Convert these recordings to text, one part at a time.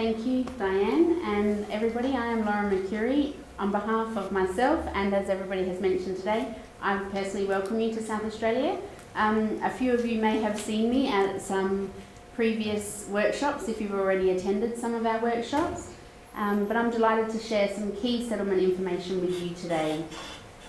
Thank you, Diane, and everybody. I am Lauren Mercuri. On behalf of myself, and as everybody has mentioned today, I personally welcome you to South Australia. A few of you may have seen me at some previous workshops if you've already attended some of our workshops, but I'm delighted to share some key settlement information with you today.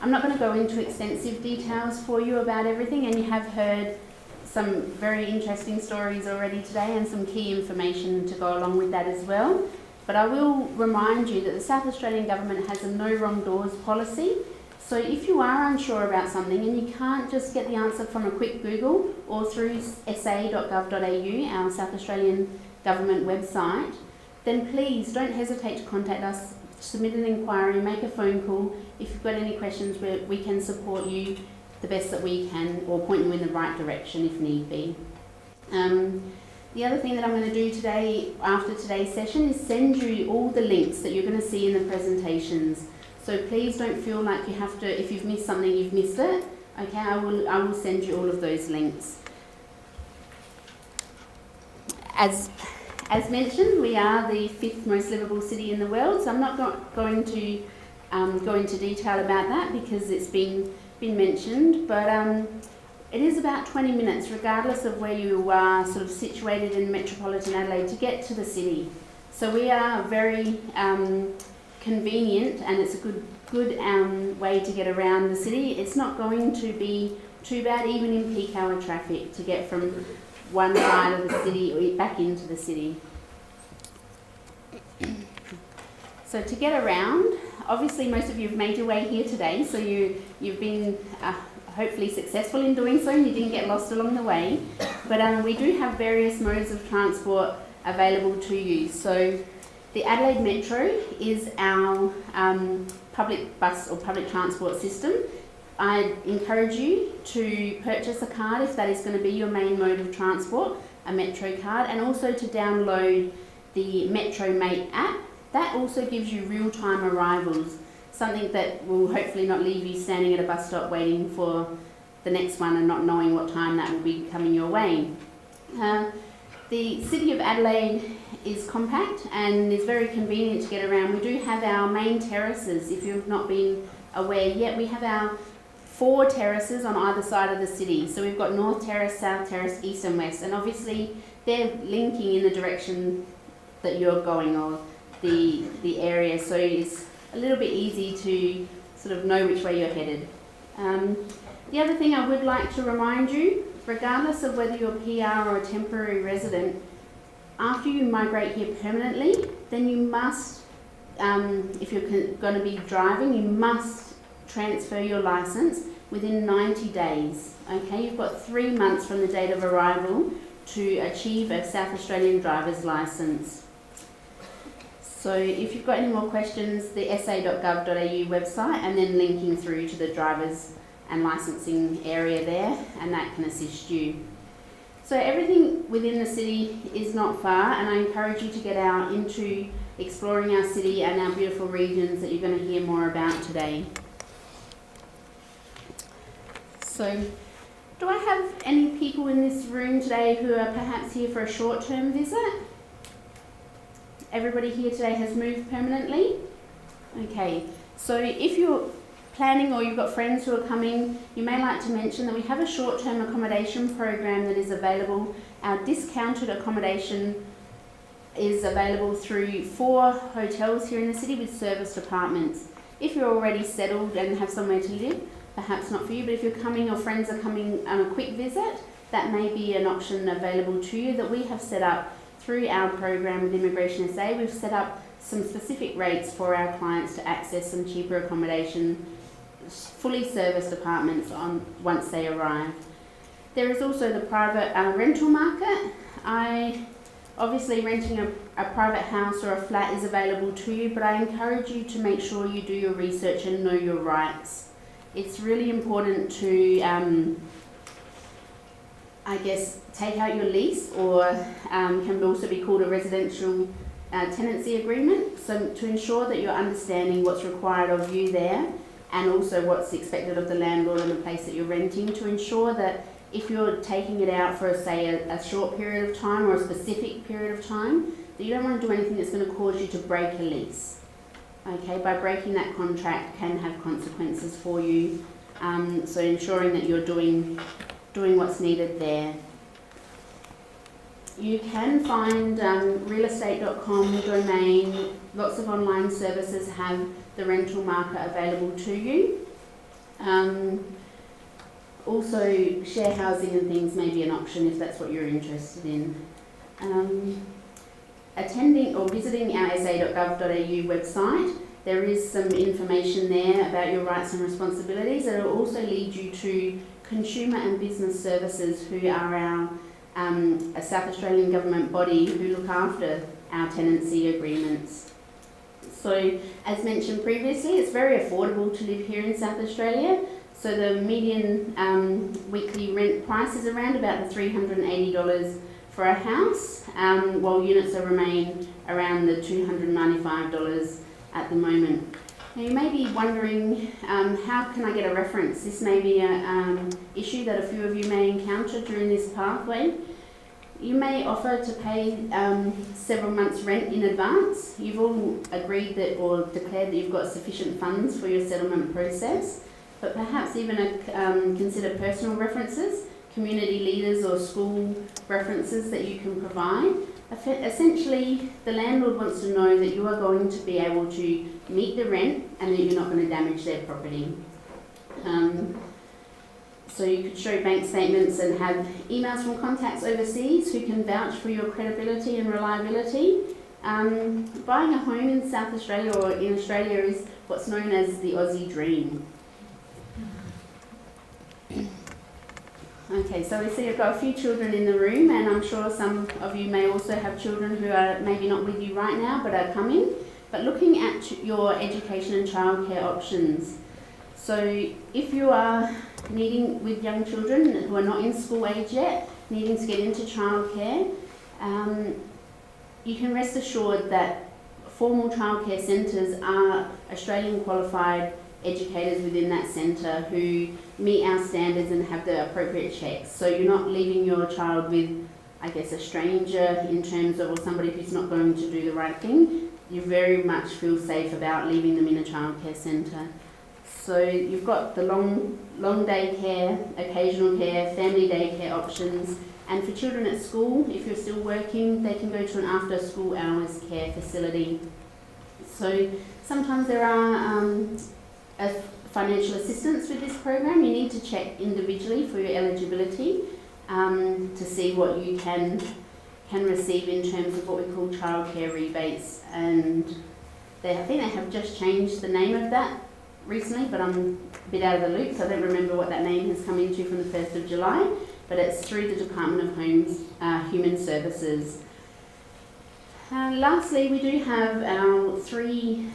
I'm not going to go into extensive details for you about everything, and you have heard some very interesting stories already today and some key information to go along with that as well. But I will remind you that the South Australian Government has a no wrong doors policy. So if you are unsure about something and you can't just get the answer from a quick Google or through sa.gov.au, our South Australian Government website, then please don't hesitate to contact us, submit an inquiry, make a phone call. If you've got any questions, we can support you the best that we can, or point you in the right direction if need be. The other thing that I'm going to do today, after today's session, is send you all the links that you're going to see in the presentations. So please don't feel like you have to, if you've missed something, you've missed it. Okay, I will send you all of those links. As mentioned, we are the 5th most livable city in the world, so I'm not going to go into detail about that because it's been mentioned, but it is about 20 minutes, regardless of where you are sort of situated in metropolitan Adelaide, to get to the city. So we are very convenient, and it's a good way to get around the city. It's not going to be too bad, even in peak hour traffic, to get from one side of the city or back into the city. So to get around, obviously most of you have made your way here today, so you've been hopefully successful in doing so and you didn't get lost along the way. But we do have various modes of transport available to you. So the Adelaide Metro is our public bus or public transport system. I encourage you to purchase a card if that is going to be your main mode of transport, a Metro card, and also to download the Metro Mate app. That also gives you real-time arrivals, something that will hopefully not leave you standing at a bus stop waiting for the next one and not knowing what time that will be coming your way. The City of Adelaide is compact and is very convenient to get around. We do have our main terraces. If you've not been aware yet, we have our 4 terraces on either side of the city. So we've got North Terrace, South Terrace, East and West, and obviously they're linking in the direction that you're going, or the area, so it's a little bit easy to sort of know which way you're headed. The other thing I would like to remind you, regardless of whether you're PR or a temporary resident, after you migrate here permanently, then you must, if you're going to be driving, you must transfer your licence within 90 days. Okay, you've got 3 months from the date of arrival to achieve a South Australian driver's licence. So if you've got any more questions, the sa.gov.au website, and then linking through to the drivers and licensing area there, and that can assist you. So everything within the city is not far, and I encourage you to get out into exploring our city and our beautiful regions that you're going to hear more about today. So, do I have any people in this room today who are perhaps here for a short-term visit? Everybody here today has moved permanently? Okay, so if you're planning or you've got friends who are coming, you may like to mention that we have a short-term accommodation program that is available. Our discounted accommodation is available through 4 hotels here in the city with serviced apartments. If you're already settled and have somewhere to live, perhaps not for you, but if you're coming or friends are coming on a quick visit, that may be an option available to you that we have set up through our program with Immigration SA. We've set up some specific rates for our clients to access some cheaper accommodation, fully serviced apartments once they arrive. There is also the private rental market. Obviously renting a private house or a flat is available to you, but I encourage you to make sure you do your research and know your rights. It's really important to take out your lease, or can also be called a residential tenancy agreement, so to ensure that you're understanding what's required of you there and also what's expected of the landlord and the place that you're renting, to ensure that if you're taking it out for, say, a short period of time or a specific period of time, that you don't want to do anything that's going to cause you to break a lease. Okay, by breaking that contract can have consequences for you. So ensuring that you're doing what's needed there. You can find realestate.com domain. Lots of online services have the rental market available to you. Also, share housing and things may be an option if that's what you're interested in. Attending or visiting our sa.gov.au website, there is some information there about your rights and responsibilities. It will also lead you to Consumer and Business Services, who are our a South Australian government body who look after our tenancy agreements. So, as mentioned previously, it's very affordable to live here in South Australia. So the median weekly rent price is around about the $380 for a house, while units are remain around the $295 at the moment. Now you may be wondering, how can I get a reference? This may be an issue that a few of you may encounter during this pathway. You may offer to pay several months' rent in advance. You've all agreed that or declared that you've got sufficient funds for your settlement process, but perhaps even consider personal references, community leaders or school references that you can provide. Essentially, the landlord wants to know that you are going to be able to meet the rent and that you're not going to damage their property. So you could show bank statements and have emails from contacts overseas who can vouch for your credibility and reliability. Buying a home in South Australia or in Australia is what's known as the Aussie dream. Okay, so we see I've got a few children in the room, and I'm sure some of you may also have children who are maybe not with you right now but are coming. But looking at your education and childcare options. So if you are needing, with young children who are not in school age yet, needing to get into childcare, you can rest assured that formal childcare centres are Australian qualified educators within that centre who meet our standards and have the appropriate checks. So you're not leaving your child with, I guess, a stranger in terms of, or somebody who's not going to do the right thing. You very much feel safe about leaving them in a childcare centre. So you've got the long day care, occasional care, family day care options, and for children at school, if you're still working, they can go to an after school hours care facility. So sometimes there are financial assistance with this program. You need to check individually for your eligibility to see what you can receive in terms of what we call childcare rebates, and I think they have just changed the name of that recently, but I'm a bit out of the loop, so I don't remember what that name has come into from the 1st of July, but it's through the Department of Human Services. Lastly, we do have our 3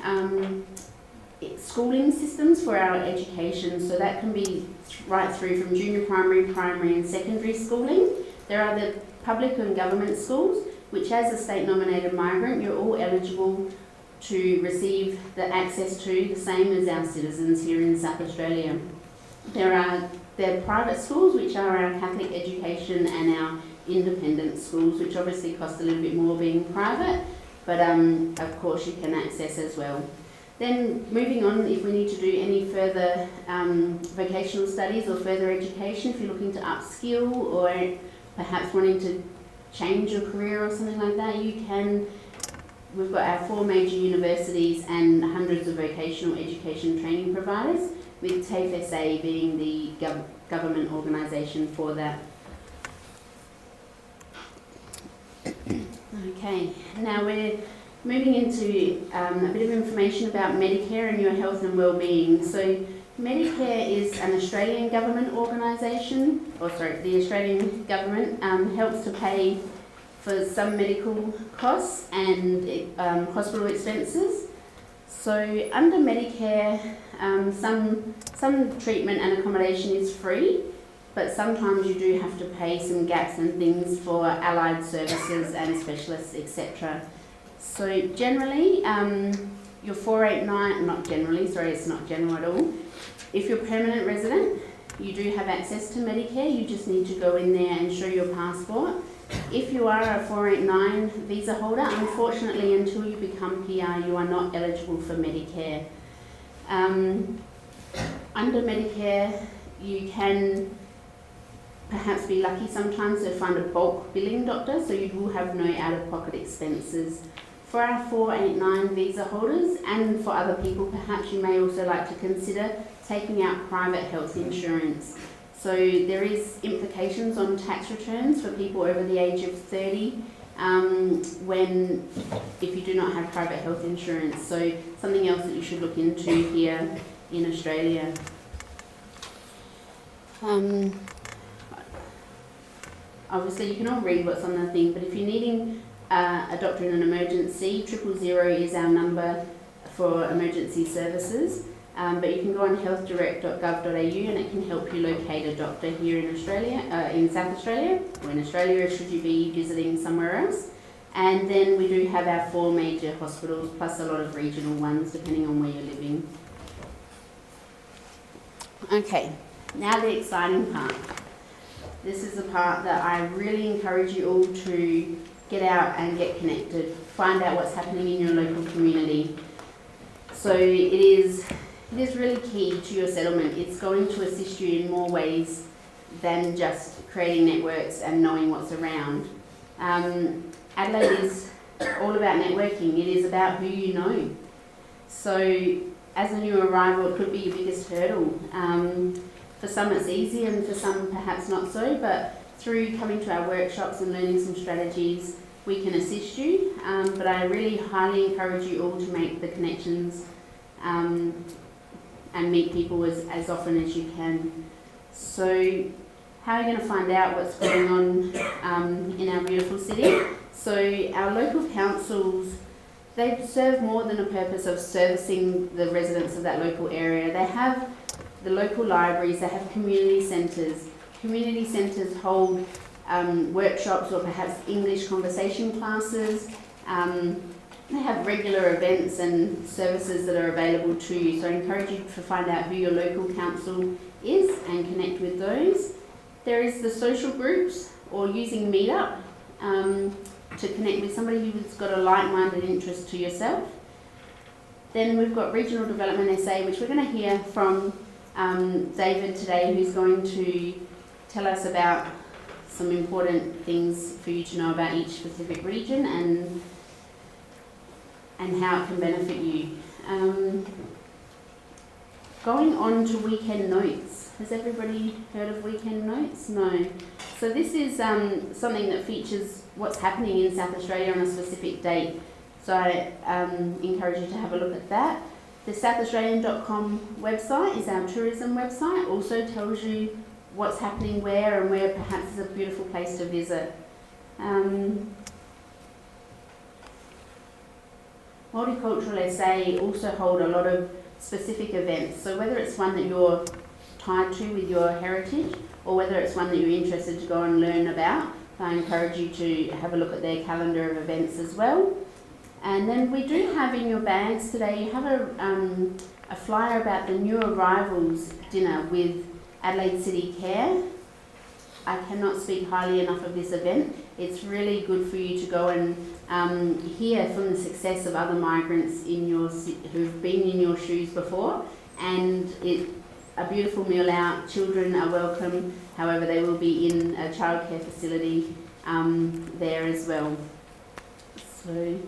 schooling systems for our education, so that can be right through from junior primary, primary and secondary schooling. There are the public and government schools, which as a state nominated migrant, you're all eligible to receive the access to the same as our citizens here in South Australia. There are private schools, which are our Catholic education, and our independent schools, which obviously cost a little bit more being private, but of course you can access as well. Then moving on, if we need to do any further vocational studies or further education, if you're looking to upskill or perhaps wanting to change your career or something like that, you can. We've got our 4 major universities and hundreds of vocational education training providers, with TAFE SA being the government organisation for that. Okay, now we're moving into a bit of information about Medicare and your health and wellbeing. So Medicare is an Australian government organisation, the Australian government helps to pay for some medical costs and hospital expenses. So under Medicare, some treatment and accommodation is free, but sometimes you do have to pay some gaps and things for allied services and specialists, etc. So generally, your 489, not generally, sorry, it's not general at all. If you're a permanent resident, you do have access to Medicare. You just need to go in there and show your passport. If you are a 489 visa holder, unfortunately, until you become PR, you are not eligible for Medicare. Under Medicare, you can perhaps be lucky sometimes to find a bulk billing doctor, so you will have no out-of-pocket expenses. For our 489 visa holders, and for other people, perhaps you may also like to consider taking out private health insurance. So there is implications on tax returns for people over the age of 30 if you do not have private health insurance. So something else that you should look into here in Australia. Obviously you can all read what's on the thing, but if you're needing a doctor in an emergency, 000 is our number for emergency services. But you can go on healthdirect.gov.au and it can help you locate a doctor here in Australia, in South Australia, or in Australia should you be visiting somewhere else. And then we do have our 4 major hospitals, plus a lot of regional ones, depending on where you're living. Okay, now the exciting part. This is the part that I really encourage you all to get out and get connected. Find out what's happening in your local community. So it is really key to your settlement. It's going to assist you in more ways than just creating networks and knowing what's around. Adelaide is all about networking. It is about who you know. So as a new arrival, it could be your biggest hurdle. For some it's easy and for some perhaps not so, but through coming to our workshops and learning some strategies, we can assist you. But I really highly encourage you all to make the connections and meet people as often as you can. So how are you going to find out what's going on in our beautiful city? So our local councils, they serve more than a purpose of servicing the residents of that local area. They have the local libraries, they have community centres. Community centres hold workshops or perhaps English conversation classes. They have regular events and services that are available to you. So I encourage you to find out who your local council is and connect with those. There is the social groups or using Meetup to connect with somebody who's got a like-minded interest to yourself. Then we've got Regional Development SA, which we're going to hear from David today, who's going to tell us about some important things for you to know about each specific region and how it can benefit you. Going on to Weekend Notes. Has everybody heard of Weekend Notes? No. So this is something that features what's happening in South Australia on a specific date. So I encourage you to have a look at that. The southaustralian.com website is our tourism website. Also tells you what's happening where and where perhaps is a beautiful place to visit. Multicultural SA also hold a lot of specific events. So whether it's one that you're tied to with your heritage or whether it's one that you're interested to go and learn about, I encourage you to have a look at their calendar of events as well. And then we do have in your bags today, you have a flyer about the new arrivals dinner with Adelaide City Care. I cannot speak highly enough of this event. It's really good for you to go and hear from the success of other migrants who've been in your shoes before, and it's a beautiful meal out. Children are welcome, however they will be in a childcare facility there as well. So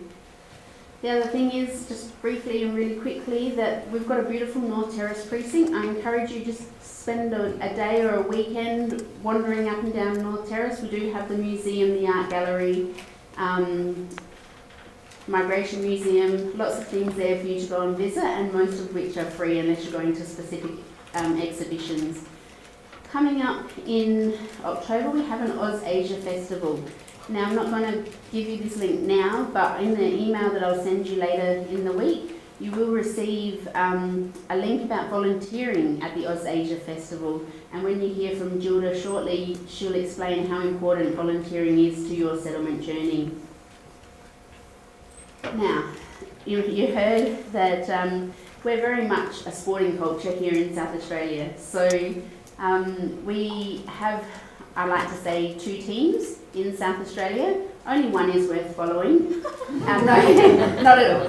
the other thing is, just briefly and really quickly, that we've got a beautiful North Terrace precinct. I encourage you just spend a day or a weekend wandering up and down North Terrace. We do have the museum, the art gallery, migration museum, lots of things there for you to go and visit, and most of which are free unless you're going to specific exhibitions. Coming up in October, we have an Oz Asia Festival. Now, I'm not going to give you this link now, but in the email that I'll send you later in the week, you will receive a link about volunteering at the Oz Asia Festival. And when you hear from Gilda shortly, she'll explain how important volunteering is to your settlement journey. Now, you heard that we're very much a sporting culture here in South Australia. So we have I like to say 2 teams in South Australia. Only one is worth following. No, not at all.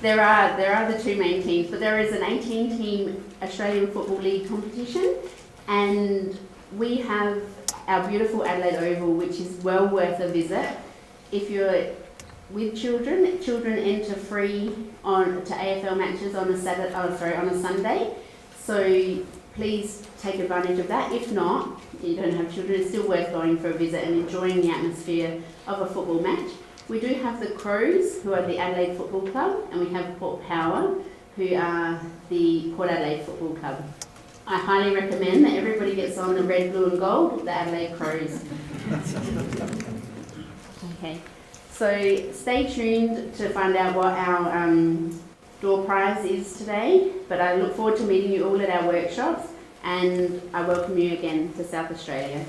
There are the 2 main teams, but there is an 18-team Australian Football League competition, and we have our beautiful Adelaide Oval, which is well worth a visit. If you're with children enter free to AFL matches on a Sunday. So please take advantage of that. If not, you don't have children, it's still worth going for a visit and enjoying the atmosphere of a football match. We do have the Crows, who are the Adelaide Football Club, and we have Port Power, who are the Port Adelaide Football Club. I highly recommend that everybody gets on the red, blue and gold, the Adelaide Crows. Okay, so stay tuned to find out what our door prize is today, but I look forward to meeting you all at our workshops, and I welcome you again to South Australia.